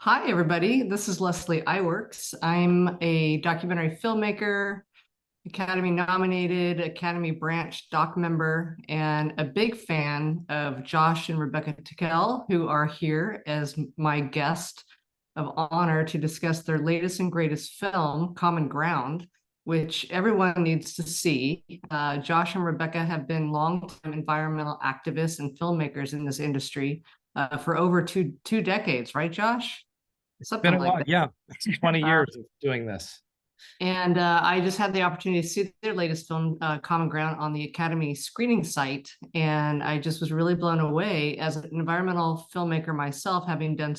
Hi, everybody. This is Leslie Iwerks. I'm a documentary filmmaker, Academy nominated, Academy branch doc member, and a big fan of Josh and Rebecca Tickell, who are here as my guest of honor to discuss their latest and greatest film, Common Ground, which everyone needs to see. Josh and Rebecca have been longtime environmental activists and filmmakers in this industry for over two decades, right, Josh? Been Something a like while. that. Yeah, it's 20 Uh, years of doing this. and I just had the opportunity to see their latest film, Common Ground, on the Academy screening site. And I just was really blown away as an environmental filmmaker myself, having done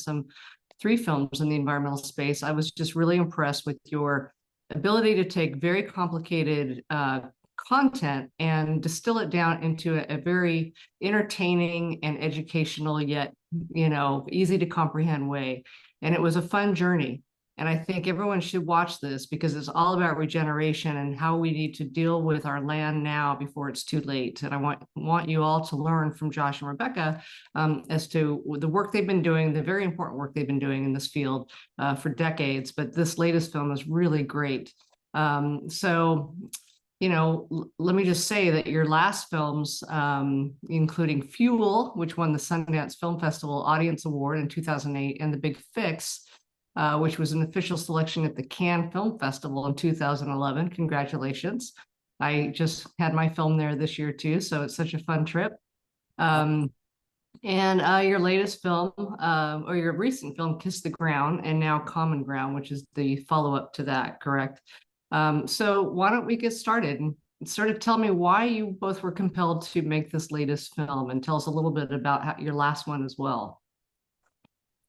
three films in the environmental space. I was just really impressed with your ability to take very complicated content and distill it down into a very entertaining and educational, yet, easy to comprehend way. And it was a fun journey. And I think everyone should watch this because it's all about regeneration and how we need to deal with our land now before it's too late. And I want you all to learn from Josh and Rebecca as to the work they've been doing, the very important work they've been doing in this field for decades. But this latest film is really great. So let me just say that your last films, including Fuel, which won the Sundance Film Festival Audience Award in 2008, and The Big Fix, which was an official selection at the Cannes Film Festival in 2011. Congratulations. I just had my film there this year too, so it's such a fun trip. Um, and your latest film, or your recent film, Kiss the Ground, and now Common Ground, which is the follow-up to that, correct? So why don't we get started and sort of tell me why you both were compelled to make this latest film, and tell us a little bit about your last one as well.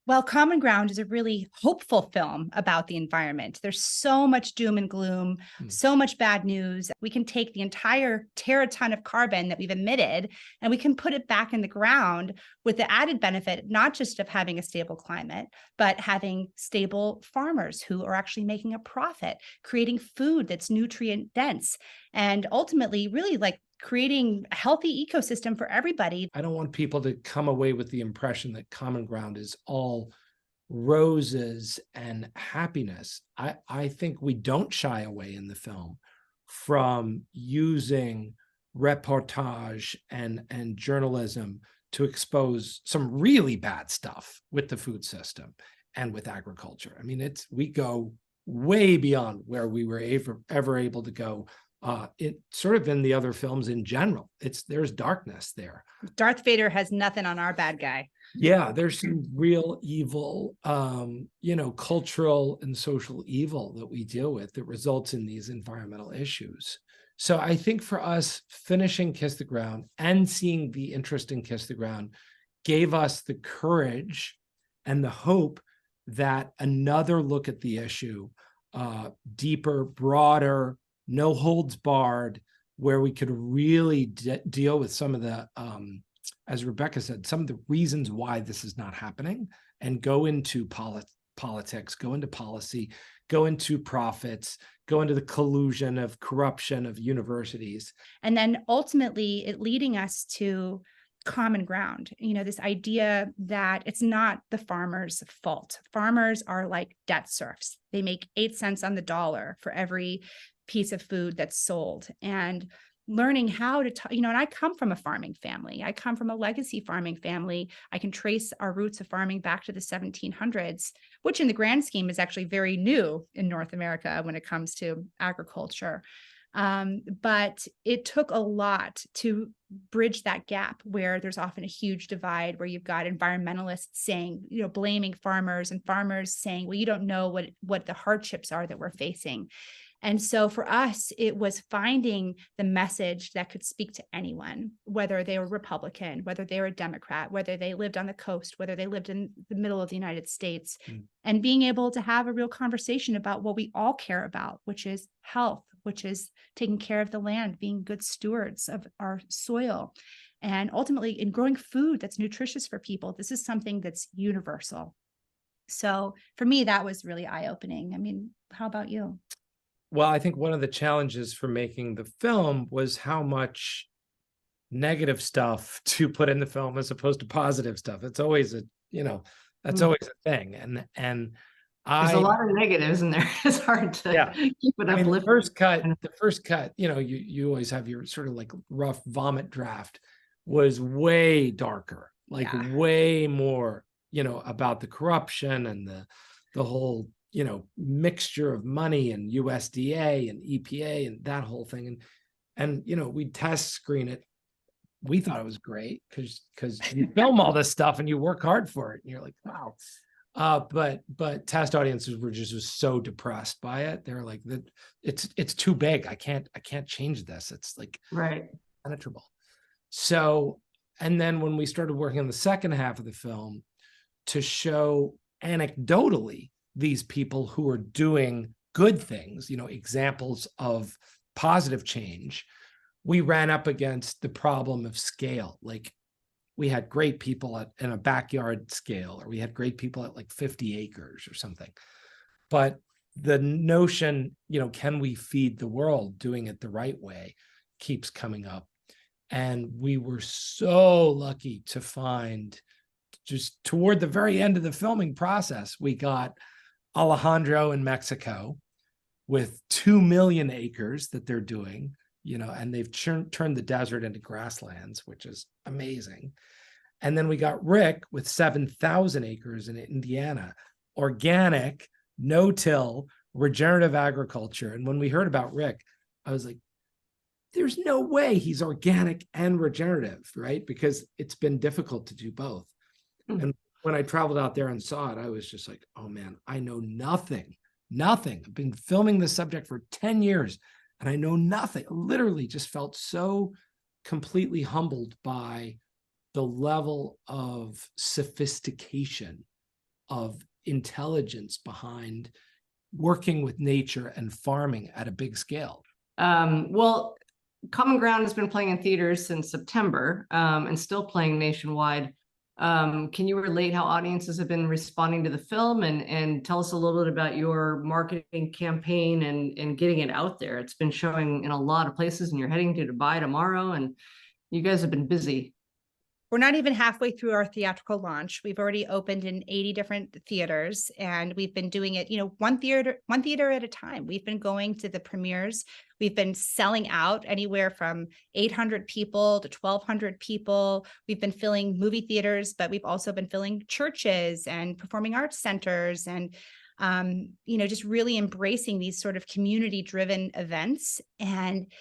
Well, Common Ground is a really hopeful film about the environment. There's so much doom and gloom, so much bad news. We can take the entire teraton of carbon that we've emitted and we can put it back in the ground with the added benefit, not just of having a stable climate, but having stable farmers who are actually making a profit, creating food that's nutrient dense, and ultimately really like creating a healthy ecosystem for everybody. I don't want people to come away with the impression that Common Ground is all roses and happiness. I think we don't shy away in the film from using reportage and journalism to expose some really bad stuff with the food system and with agriculture. I mean, we go way beyond where we were ever able to go it sort of in the other films in general. There's darkness there. Darth Vader has nothing on our bad guy. Yeah, there's some real evil, cultural and social evil that we deal with that results in these environmental issues. So I think for us, finishing Kiss the Ground and seeing the interest in Kiss the Ground gave us the courage and the hope that another look at the issue, deeper, broader, no holds barred, where we could really deal with some of the, as Rebecca said, some of the reasons why this is not happening, and go into politics, go into policy, go into profits, go into the collusion of corruption of universities. And then ultimately it leading us to common ground, this idea that it's not the farmers' fault. Farmers are like debt serfs. They make 8 cents on the dollar for every piece of food that's sold. And learning how to, and I come from a farming family. I come from a legacy farming family. I can trace our roots of farming back to the 1700s, which in the grand scheme is actually very new in North America when it comes to agriculture. But it took a lot to bridge that gap where there's often a huge divide, where you've got environmentalists saying, blaming farmers, and farmers saying, well, you don't know what the hardships are that we're facing. And so for us, it was finding the message that could speak to anyone, whether they were Republican, whether they were a Democrat, whether they lived on the coast, whether they lived in the middle of the United States, and being able to have a real conversation about what we all care about, which is health, which is taking care of the land, being good stewards of our soil, and ultimately in growing food that's nutritious for people. This is something that's universal. So for me, that was really eye-opening. I mean, how about you? Well, I think one of the challenges for making the film was how much negative stuff to put in the film as opposed to positive stuff. It's always That's Mm. always a thing. And There's a I, lot of negatives in there. It's hard to yeah, keep it I mean, uplifting. the first cut, you know, you always have your sort of like rough vomit draft, was way darker, like Yeah. way more, you know, about the corruption and the whole, you know, mixture of money and USDA and EPA and that whole thing. And you know, we test screen it. We thought it was great because you film all this stuff and you work hard for it. And you're like, wow. But test audiences were just so depressed by it. They're like, that it's too big. I can't change this. It's like Right. penetrable. So, and then when we started working on the second half of the film to show anecdotally these people who are doing good things, you know, examples of positive change, we ran up against the problem of scale. Like, we had great people in a backyard scale, or we had great people at like 50 acres or something. But the notion, you know, can we feed the world doing it the right way, keeps coming up. And we were so lucky to find, just toward the very end of the filming process, we got Alejandro in Mexico with 2 million acres that they're doing, you know, and they've turned the desert into grasslands, which is amazing. And then we got Rick with 7,000 acres in Indiana, organic, no-till, regenerative agriculture. And when we heard about Rick, I was like, there's no way he's organic and regenerative, right? Because it's been difficult to do both. And when I traveled out there and saw it, I was just like, oh man, I know nothing. I've been filming this subject for 10 years and I know nothing. Literally just felt so completely humbled by the level of sophistication, of intelligence behind working with nature and farming at a big scale. Well, Common Ground has been playing in theaters since September, and still playing nationwide. Can you relate how audiences have been responding to the film, and tell us a little bit about your marketing campaign and getting it out there? It's been showing in a lot of places, and you're heading to Dubai tomorrow, and you guys have been busy. We're not even halfway through our theatrical launch. We've already opened in 80 different theaters, and we've been doing it, you know, one theater at a time. We've been going to the premieres. We've been selling out anywhere from 800 people to 1,200 people. We've been filling movie theaters, but we've also been filling churches and performing arts centers, and you know, just really embracing these sort of community-driven events. And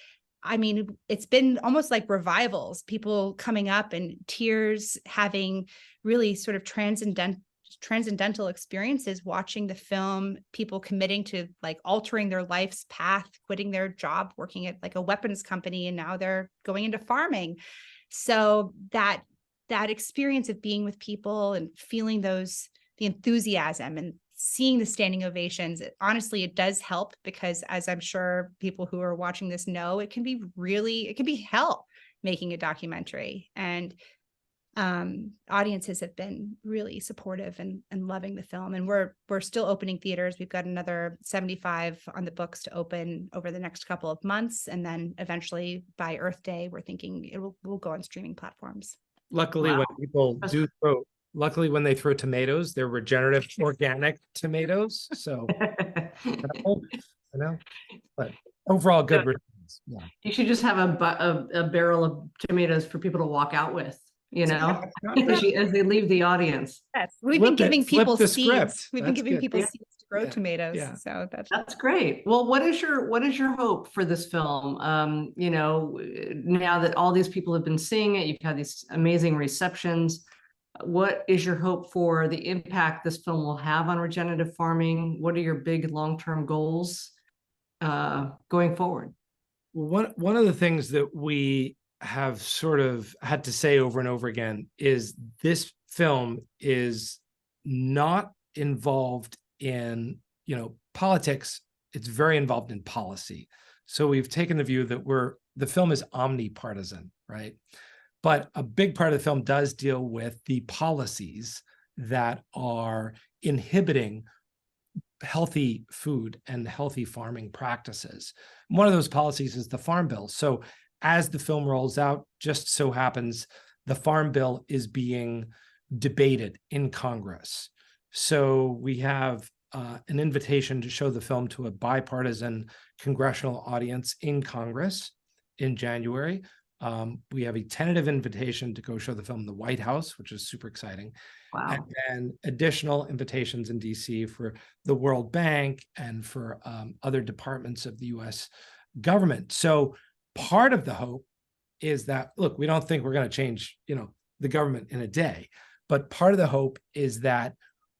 I mean, it's been almost like revivals, people coming up in tears, having really sort of transcendental experiences watching the film, people committing to like altering their life's path, quitting their job, working at like a weapons company, and now they're going into farming. So that experience of being with people and feeling the enthusiasm and seeing the standing ovations, honestly, it does help, because as I'm sure people who are watching this know, it can be hell making a documentary. And audiences have been really supportive and loving the film. And we're still opening theaters. We've got another 75 on the books to open over the next couple of months. And then eventually by Earth Day, we're thinking we'll go on streaming platforms. Luckily, Wow. when people luckily when they throw tomatoes, they're regenerative, organic tomatoes. So, you know, but overall, good returns. Yeah. You should just have a barrel of tomatoes for people to walk out with, you know, as they leave the audience. Yes, we've been giving people the seeds. script. We've been That's giving good. people Yeah. seeds to grow tomatoes. Yeah. So That's great. Well, what is your hope for this film? You know, now that all these people have been seeing it, you've had these amazing receptions. What is your hope for the impact this film will have on regenerative farming? What are your big long-term goals going forward? One of the things that we have sort of had to say over and over again is this film is not involved in, you know, politics. It's very involved in policy. So we've taken the view that the film is omnipartisan, right? But a big part of the film does deal with the policies that are inhibiting healthy food and healthy farming practices. One of those policies is the Farm Bill. So as the film rolls out, just so happens the Farm Bill is being debated in Congress. So we have an invitation to show the film to a bipartisan congressional audience in Congress in January. We have a tentative invitation to go show the film in the White House, which is super exciting. Wow. And then additional invitations in DC for the World Bank and for other departments of the US government. So part of the hope is that, look, we don't think we're going to change, the government in a day, but part of the hope is that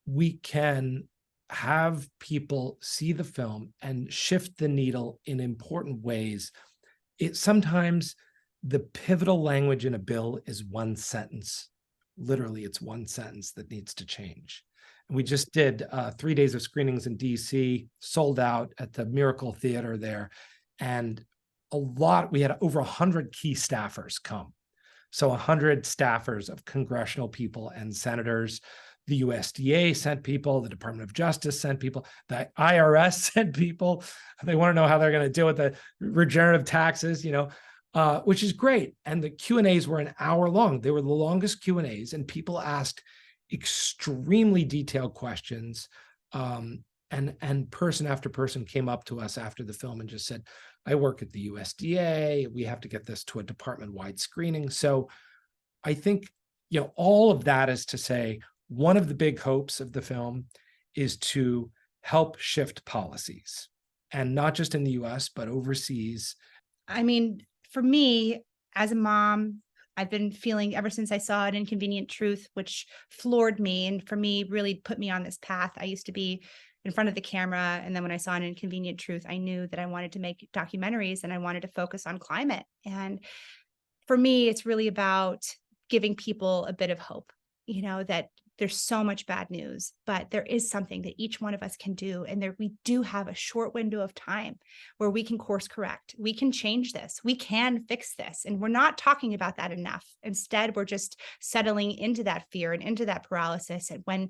we can have people see the film and shift the needle in important ways. Sometimes the pivotal language in a bill is one sentence. Literally, it's one sentence that needs to change. And we just did 3 days of screenings in DC, sold out at the Miracle Theater there. And we had over 100 key staffers come. So 100 staffers of congressional people and senators. The USDA sent people, the Department of Justice sent people, the IRS sent people. They want to know how they're going to deal with the regenerative taxes, which is great. And the Q&As were an hour long. They were the longest Q&As, and people asked extremely detailed questions. And person after person came up to us after the film and just said, I work at the USDA. We have to get this to a department-wide screening. So I think, all of that is to say, one of the big hopes of the film is to help shift policies, and not just in the US, but overseas. I mean, for me, as a mom, I've been feeling ever since I saw An Inconvenient Truth, which floored me, and for me, really put me on this path. I used to be in front of the camera, and then when I saw An Inconvenient Truth, I knew that I wanted to make documentaries and I wanted to focus on climate. And for me, it's really about giving people a bit of hope, that there's so much bad news, but there is something that each one of us can do. And we do have a short window of time where we can course correct. We can change this. We can fix this. And we're not talking about that enough. Instead, we're just settling into that fear and into that paralysis. And when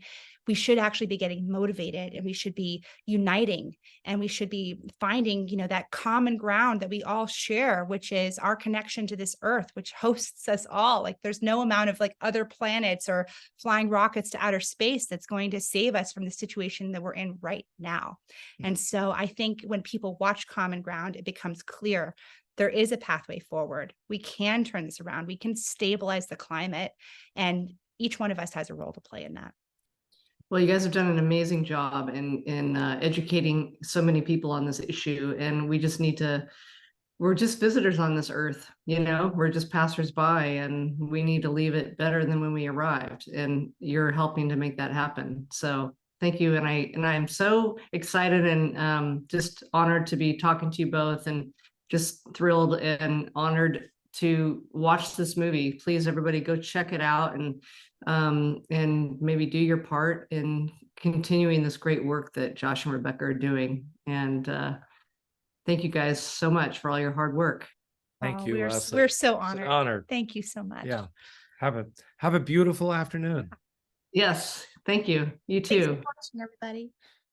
we should actually be getting motivated, and we should be uniting, and we should be finding, that common ground that we all share, which is our connection to this earth, which hosts us all. Like, there's no amount of other planets or flying rockets to outer space that's going to save us from the situation that we're in right now. And so I think when people watch Common Ground, it becomes clear there is a pathway forward. We can turn this around. We can stabilize the climate, and each one of us has a role to play in that. Well, you guys have done an amazing job in educating so many people on this issue, and we're just visitors on this earth, we're just passersby, and we need to leave it better than when we arrived, and you're helping to make that happen. So thank you. And I'm so excited and just honored to be talking to you both, and just thrilled and honored to watch this movie. Please, everybody, go check it out, and maybe do your part in continuing this great work that Josh and Rebecca are doing. And thank you guys so much for all your hard work. Thank you, Leslie. We're so honored. Honored. Thank you so much. Yeah. Have a beautiful afternoon. Yes. Thank you. You too. Thanks for watching, everybody.